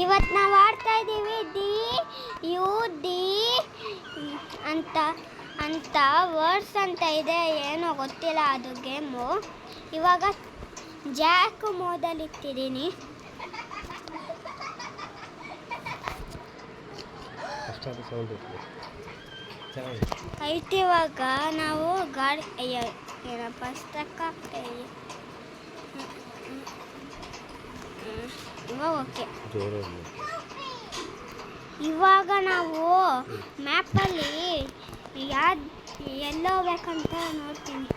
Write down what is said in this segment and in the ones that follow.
ಇವತ್ತು ನಾವು ಆಡ್ತಾ ಇದ್ದೀವಿ ಡಿ ಯು ಡಿ ಅಂತ ಅಂತ ವರ್ಡ್ಸ್ ಅಂತ ಇದೆ, ಏನೋ ಗೊತ್ತಿಲ್ಲ ಅದು ಗೇಮು. ಇವಾಗ ಜಾಕ್ ಮೋದಲ್ಲಿ ಇಟ್ಟಿದ್ದೀನಿ. ಆಯ್ತು, ಇವಾಗ ನಾವು ಗಾಡಿ ಏನಪ್ಪ ಸ್ಟಕ್ ಆಗ್ತಾಯಿದೆ. ಇವಾಗ ಓಕೆ. ಇವಾಗ ನಾವು ಮ್ಯಾಪಲ್ಲಿ ಎಲ್ಲೋ ಹೋಗ್ಬೇಕಂತ ನೋಡ್ತೀನಿ.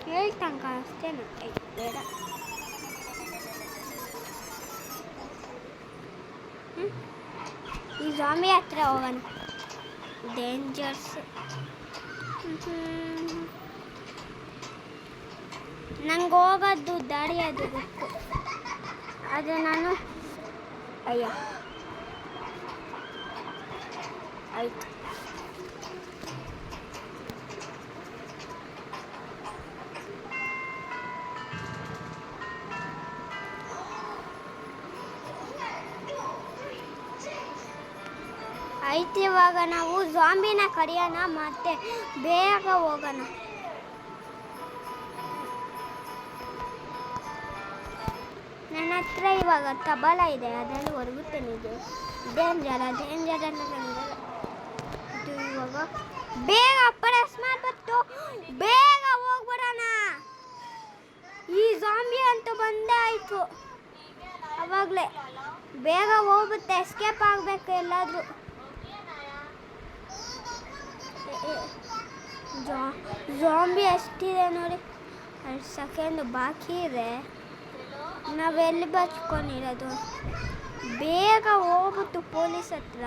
ಹೇಳ್ತಂಕ ಅಷ್ಟೇನ ಬೇಡ. ಈ ಜಾಂಬಿ ಹತ್ರ ಹೋಗೋಣ. ಡೇಂಜರ್ಸ್. ನಂಗೆ ಹೋಗೋದು ದಾರಿ ಅದು ಗೊತ್ತು, ಅದು ನಾನು ಅಯ್ಯ ಆಯ್ತು. ಆಯ್ತು, ಇವಾಗ ನಾವು ಜಾಂಬಿನ ಕಡಿಯೋಣ, ಮತ್ತೆ ಬೇಗ ಹೋಗೋಣ. ನನ್ನ ಹತ್ರ ಇವಾಗ ತಬಲ ಇದೆ, ಅದರಲ್ಲಿ ಹೊರಗುತ್ತೇನೆ. ಇದು ಡೇಂಜರ್ ಇದು. ಇವಾಗ ಬೇಗ ಪ್ರೆಸ್ ಮಾಡ್ಬಿಟ್ಟು ಬೇಗ ಹೋಗ್ಬಿಡೋಣ. ಈ ಜಾಂಬಿ ಅಂತೂ ಬಂದೇ ಆಯಿತು. ಅವಾಗಲೇ ಬೇಗ ಹೋಗ್ಬಿಟ್ಟು ಎಸ್ಕೇಪ್ ಆಗಬೇಕು ಎಲ್ಲಾದರೂ. ಜಾಂಬಿ ಎಷ್ಟಿದೆ ನೋಡಿ, 2 ಸೆಕೆಂಡ್ ಬಾಕಿ ಇದೆ. ನಾವೆಲ್ಲಿ ಬಚ್ಕೊಂಡಿರೋದು? ಬೇಗ ಹೋಗ್ಬಿಟ್ಟು ಪೊಲೀಸ್ ಹತ್ರ.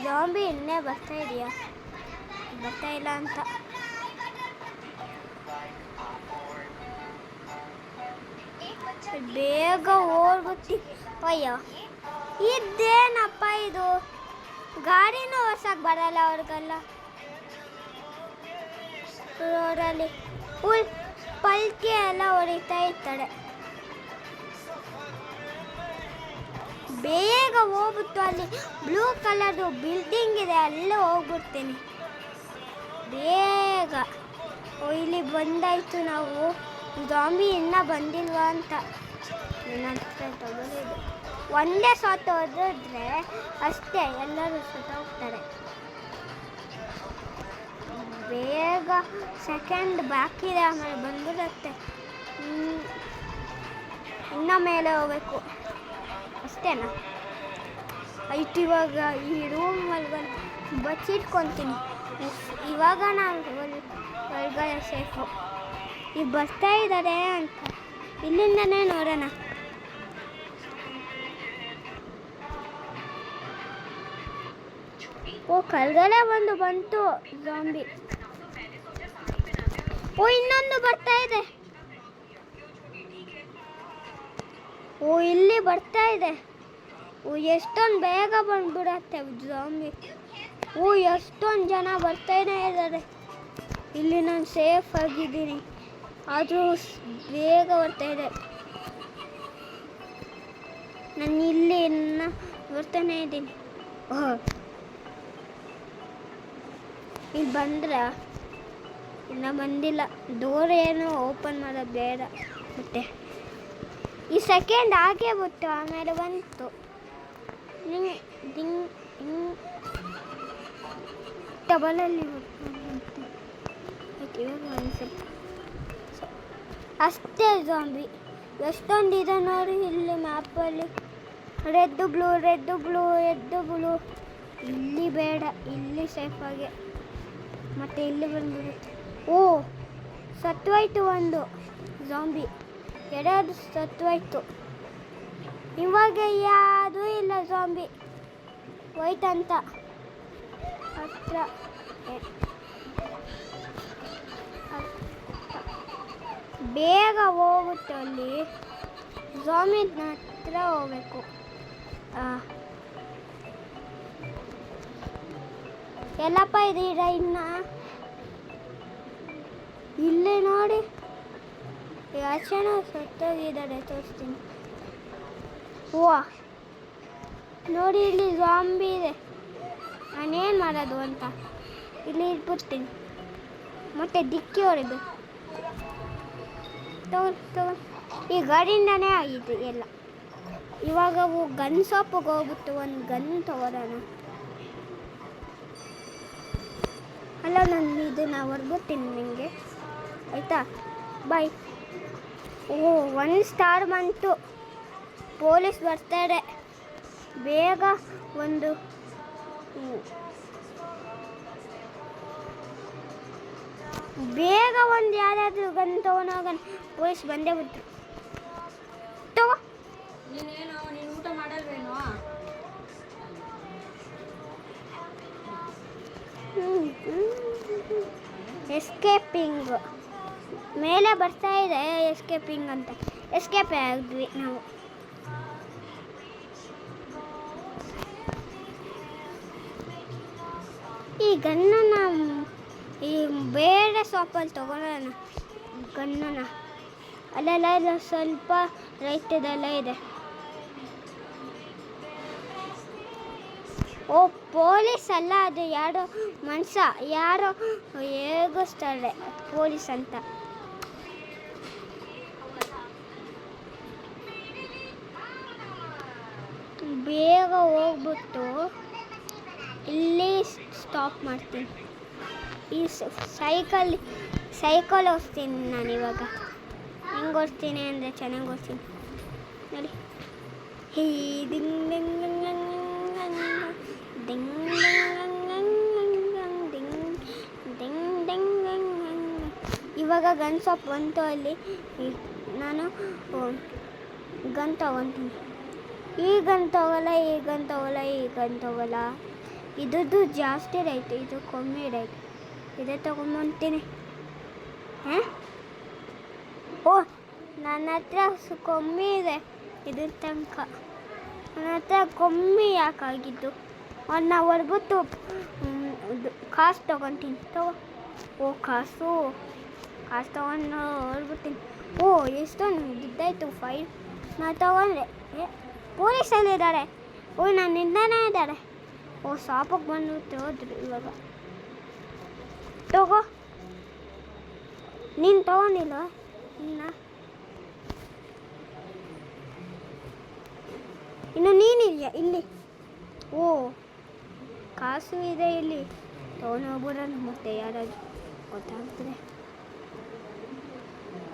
ಜಾಂಬಿ ಇನ್ನೇ ಬರ್ತಾ ಇದೆಯಾ? ಬರ್ತಾ ಇಲ್ಲ ಅಂತ. ಬೇಗ ಹೋಗ್ಬಿಟ್ಟು ಅಯ್ಯೋ, ಇದೇನಪ್ಪ ಇದು? ಗಾಡಿನೂ ಓಡ್ಸಕ್ಕೆ ಬರಲ್ಲ ಅವ್ರಿಗೆಲ್ಲ. ರೋಡಲ್ಲಿ ಪಲ್ಕೆ ಎಲ್ಲ ಹೊಡಿತಾ ಇರ್ತಾರೆ. ಬೇಗ ಹೋಗ್ಬಿಟ್ಟು ಅಲ್ಲಿ ಬ್ಲೂ ಕಲರ್ದು ಬಿಲ್ಡಿಂಗ್ ಇದೆ, ಅಲ್ಲೇ ಹೋಗ್ಬಿಡ್ತೀನಿ ಬೇಗ. ಇಲ್ಲಿ ಬಂದಾಯಿತು. ನಾವು ಜಾಂಬಿ ಇನ್ನೂ ಬಂದಿಲ್ವಾ ಅಂತ ನನ್ನ ಹತ್ರ ತಗೊಳ್ಳೋದು. ಒಂದೇ ಸೊತ್ತ ಹೋದ್ರೆ ಅಷ್ಟೇ, ಎಲ್ಲರೂ ಸತ್ತೋಗ್ತಾರೆ. ಬೇಗ ಸೆಕೆಂಡ್ ಬಾಕಿದೆ, ಆಮೇಲೆ ಬಂದಿರುತ್ತೆ. ಇನ್ನು ಮೇಲೆ ಹೋಗ್ಬೇಕು ಅಷ್ಟೇನಾ? ಆಯ್ತು, ಇವಾಗ ಈ ರೂಮ್ ಒಳಗಡೆ ಬಚ್ಚಿಟ್ಕೊತೀನಿ. ಇವಾಗ ನಾನು ಒಳಗಡೆ ಸೇಫು. ಈಗ ಬರ್ತಾ ಇದ್ದಾರೆ ಅಂತ ಇಲ್ಲಿಂದನೇ ನೋಡೋಣ. ಓ, ಕೆಳಗಡೆ ಒಂದು ಬಂತು ಜಾಂಬಿ. ಓ, ಇನ್ನೊಂದು ಬರ್ತಾ ಇದೆ. ಓ, ಇಲ್ಲಿ ಬರ್ತಾ ಇದೆ. ಓ, ಎಷ್ಟೊಂದು ಬೇಗ ಬಂದ್ಬಿಡತ್ತೆ ಜಾಂಬಿ. ಓ, ಎಷ್ಟೊಂದು ಜನ ಬರ್ತಾನೆ ಇದ್ದಾರೆ. ಇಲ್ಲಿ ನಾನು ಸೇಫ್ ಆಗಿದ್ದೀನಿ, ಆದರೂ ಬೇಗ ಬರ್ತಾ ಇದೆ. ನಾನು ಇಲ್ಲಿ ಇನ್ನು ಬರ್ತಾನೆ ಇದ್ದೀನಿ. ಇಲ್ಲಿ ಬಂದ್ರ ಇನ್ನು ಬಂದಿಲ್ಲ. ಡೋರ್ ಏನು ಓಪನ್ ಮಾಡೋದು ಬೇಡ. ಮತ್ತೆ ಈ ಸೆಕೆಂಡ್ ಹಾಗೆ ಬಿಟ್ಟು ಆಮೇಲೆ ಬಂತು. ಟಬಲಲ್ಲಿ ಅಷ್ಟೇ ಜಾಂಬಿ. ಎಷ್ಟೊಂದಿದೆ ನೋಡಿ ಇಲ್ಲಿ ಮ್ಯಾಪಲ್ಲಿ. Red blue. ಇಲ್ಲಿ ಬೇಡ, ಇಲ್ಲಿ ಸೇಫಾಗೆ. ಮತ್ತು ಇಲ್ಲಿ ಬಂದ್ಬಿಡುತ್ತೆ. ಓ, ಸತ್ತೋಯ್ತು ಒಂದು ಜಾಂಬಿ. 2 ಸತ್ತೋಯ್ತು. ಇವಾಗ ಯಾವುದೂ ಇಲ್ಲ, ಜಾಂಬಿ ಹೋಯ್ತಂತ ಹತ್ರ. ಬೇಗ ಹೋಗುತ್ತೆ ಅಲ್ಲಿ. ಜಾಂಬಿ ಹತ್ರ ಹೋಗ್ಬೇಕು. ಎಲ್ಲಪ್ಪ ಇದೀರ ಇನ್ನ? ಇಲ್ಲಿ ನೋಡಿ ತಕ್ಷಣ ಸತ್ತೋಗಿದ್ದಾರೆ, ತೋರಿಸ್ತೀನಿ. ವಾ ನೋಡಿ, ಇಲ್ಲಿ ಜಾಂಬಿ ಇದೆ. ನಾನೇನು ಮಾಡೋದು ಅಂತ ಇಲ್ಲಿ ಇಟ್ಬಿಡ್ತೀನಿ. ಮತ್ತೆ ದಿಕ್ಕಿ ಹೊಡಿಬೇಕು. ತಗೋ ಈ ಗಾಡಿಯಿಂದನೇ ಆಗಿತ್ತು ಎಲ್ಲ. ಇವಾಗ ಗನ್ ಶಾಪಿಗೆ ಹೋಗ್ಬಿಟ್ಟು ಒಂದು ಗನ್ ತಗೋರೋಣ. ಅಲ್ಲ, ನಾನು ಇದನ್ನ ಹೊರ್ಬಿಡ್ತೀನಿ ನಿಮಗೆ, ಆಯಿತಾ? ಬಾಯ್. ಓ 1 ಸ್ಟಾರ್ ಬಂತು. ಪೊಲೀಸ್ ಬರ್ತಾರೆ, ಬೇಗ ಒಂದು ಯಾರಾದರೂ ಗನ್ ತಗೊಂಡೋಗೋಣ. ಪೊಲೀಸ್ ಬಂದೇ ಬಿಟ್ರು. ತಗೋ. ನೀನು ಊಟ ಮಾಡಲ್ವೇನೋ? ಎಸ್ಕೇಪಿಂಗ್ ಮೇಲೆ ಬರ್ತಾ ಇದೆ, ಎಸ್ಕೇಪಿಂಗ್ ಅಂತ. ಎಸ್ಕೇಪ್ ಆಗಿದ್ವಿ ನಾವು. ಈ ಗನ್ನನ್ನ ಈ ಬೇರೆ ಶಾಪಲ್ಲಿ ತಗೊಳ್ಳೋಣ. ಗನ್ನನ್ನ ಅಲ್ಲೆಲ್ಲ ಇದೆ, ಸ್ವಲ್ಪ ರೈತದೆಲ್ಲ ಇದೆ. ಓ ಪೊಲೀಸ್ ಅಲ್ಲ, ಅದು ಯಾರೋ ಮನುಷ್ಯ, ಯಾರೋ ಹೇಗಿಸ್ತಾರೆ ಪೊಲೀಸ್ ಅಂತ. ಬೇಗ ಹೋಗ್ಬಿಟ್ಟು ಇಲ್ಲಿ ಸ್ಟಾಪ್ ಮಾಡ್ತೀನಿ. ಈ ಸೈಕಲ್ ಓಡಿಸ್ತೀನಿ ನಾನು ಇವಾಗ. ಹೆಂಗೆ ಓಡಿಸ್ತೀನಿ ಅಂದರೆ ಚೆನ್ನಾಗಿ ಓಡಿಸ್ತೀನಿ ನೋಡಿ. ಹೀ ದಿಂಗ್ ದಿಂಗ್ ದಿಂಗ್ ದಿಂಗ್ ದಿಂಗ್ ದಿಂಗ್. ಇವಾಗ ಗನ್ ಶಾಪ್ ಬಂತು. ಅಲ್ಲಿ ನಾನು ಗನ್ ತಗೊತೀನಿ. ಈ ಗನ್ ತಗೋಲ್ಲ, ಈ ಗನ್ ತಗೋಲ್ಲ, ಈ ಗನ್ ತಗೋಲ್ಲ. ಇದ್ದು ಜಾಸ್ತಿ ರೈತು, ಇದು ಕಮ್ಮಿ ರೈತು. ಇದೇ ತಗೊಂಬಂತೀನಿ. ಹಾಂ, ಓ ನನ್ನ ಹತ್ರ ಕಮ್ಮಿ ಇದೆ ಇದ್ರ ತನಕ. ನನ್ನ ಹತ್ರ ಕಮ್ಮಿ ಯಾಕಾಗಿದ್ದು ಅವನ್ನ ಹೊರ್ಬಿಟ್ಟು ಕಾಸು ತೊಗೊತೀನಿ. ಓ ಕಾಸು ತೊಗೊಂಡು ಹೊರ್ಬಿಡ್ತೀನಿ. ಓ ಎಷ್ಟೊಂದು ದುಡ್ಡಾಯಿತು, 5 ನಾನು ತೊಗೊಂಡೆ. ಪೊಲೀಸಲ್ಲಿದ್ದಾರೆ. ಓ ನನ್ನಿಂದನೇ ಇದ್ದಾರೆ. ಓ ಶಾಪಿಗೆ ಬಂದ್ಬಿಟ್ಟು ಹೋದ್ರು. ಇವಾಗ ತಗೋ. ನೀನು ತಗೊಂಡಿಲ್ಲ ಇನ್ನು ನೀನಿಲ್ಲ ಇಲ್ಲಿ. ಓ ಕಾಸು ಇದೆ ಇಲ್ಲಿ, ತೊಗೊಂಡೋಗ್ಬಿಡೋಣ. ಮತ್ತೆ ಯಾರಾದ್ರು ಗೊತ್ತಾಗ್ತದೆ.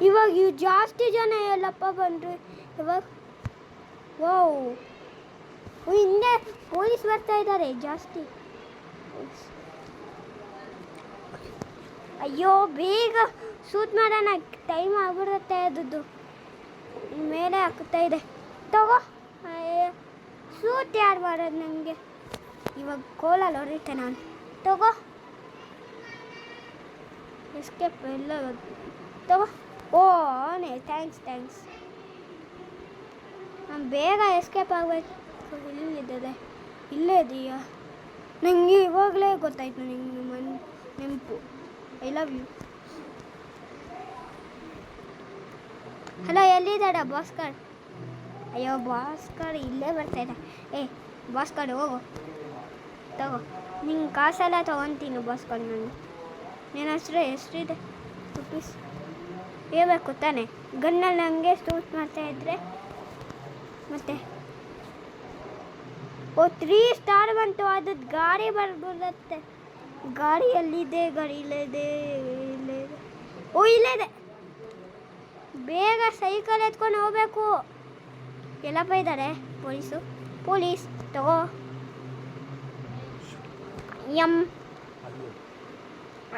ಇವಾಗ ಜಾಸ್ತಿ ಜನ ಎಲ್ಲಪ್ಪ ಬಂದರು ಇವಾಗ. ಓ ಹಿಂದೆ ಪೊಲೀಸ್ ಬರ್ತಾ ಇದ್ದಾರೆ ಜಾಸ್ತಿ. ಅಯ್ಯೋ ಬೇಗ ಶೂಟ್ ಮಾಡೋಣ, ಟೈಮ್ ಆಗಿಬಿಡುತ್ತೆ. ಅದದ್ದು ಮೇಲೆ ಹಾಕ್ತಾ ಇದೆ. ತಗೋ. ಶೂಟ್ ಯಾರು ಮಾಡೋದು ನನಗೆ? ಇವಾಗ ಕೋಲಲ್ಲಿ ಹೊಡಿತೆ ನಾನು. ತಗೋ. ಎಸ್ಕೇಪ್ ಎಲ್ಲ ತಗೋ. ಓ ಥ್ಯಾಂಕ್ಸ್. ನಾನು ಬೇಗ ಎಸ್ಕೇಪ್ ಆಗಬೇಕು. ಇಲ್ಲಿದೆ, ಇಲ್ಲೇ ಇದೆಯಾ? ನನಗೆ ಇವಾಗಲೇ ಗೊತ್ತಾಯ್ತು. ನಿಮಗೆ ನೆನಪು. I love you. ಹಲೋ, ಎಲ್ಲಿದ್ದಾಡ ಭಾಸ್ಕರ್? ಅಯ್ಯೋ ಭಾಸ್ಕರ್ ಇಲ್ಲೇ ಬರ್ತಾಯಿದ್ದ. ಭಾಸ್ಕರ್ ಹೋಗು, ತಗೋ. ನಿಂಗೆ ಕಾಸೆಲ್ಲ ತೊಗೊತೀನಿ ಭಾಸ್ಕರ್. ನಿನ್ನ ಹೆಸರು ಎಷ್ಟಿದೆ? ರುಪೀಸ್ ಹೇಳ್ಬೇಕು ತಾನೆ. ಗನ್ನಲ್ಲಿ ಹಂಗೆ ಶೂಟ್ ಮಾಡ್ತಾಯಿದ್ರೆ ಮತ್ತೆ. ಓ 3 ಸ್ಟಾರ್ ಬಂತು. ಅದು ಗಾಡಿ ಬರ್ಬಿಡುತ್ತೆ. ಗಾಡಿ ಎಲ್ಲಿದೆ? ಗಾಡಿ ಇಲ್ಲದೆ. ಓ ಇಲ್ಲದೆ. ಬೇಗ ಸೈಕಲ್ ಎತ್ಕೊಂಡು ಹೋಗ್ಬೇಕು. ಎಲ್ಲಪ್ಪ ಇದ್ದಾರೆ ಪೊಲೀಸ್ ತಗೋ.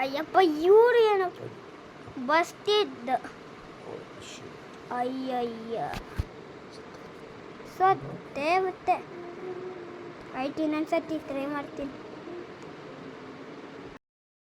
ಅಯ್ಯಪ್ಪ, ಇವರು ಏನು ಬಸ್ತಿದ್ದ. ಅಯ್ಯಯ್ಯ ಸತ್ತೇ ಮತ್ತೆ. ಇನ್ನೊಂದ್ಸತಿ ಟ್ರೈ ಮಾಡ್ತೀನಿ.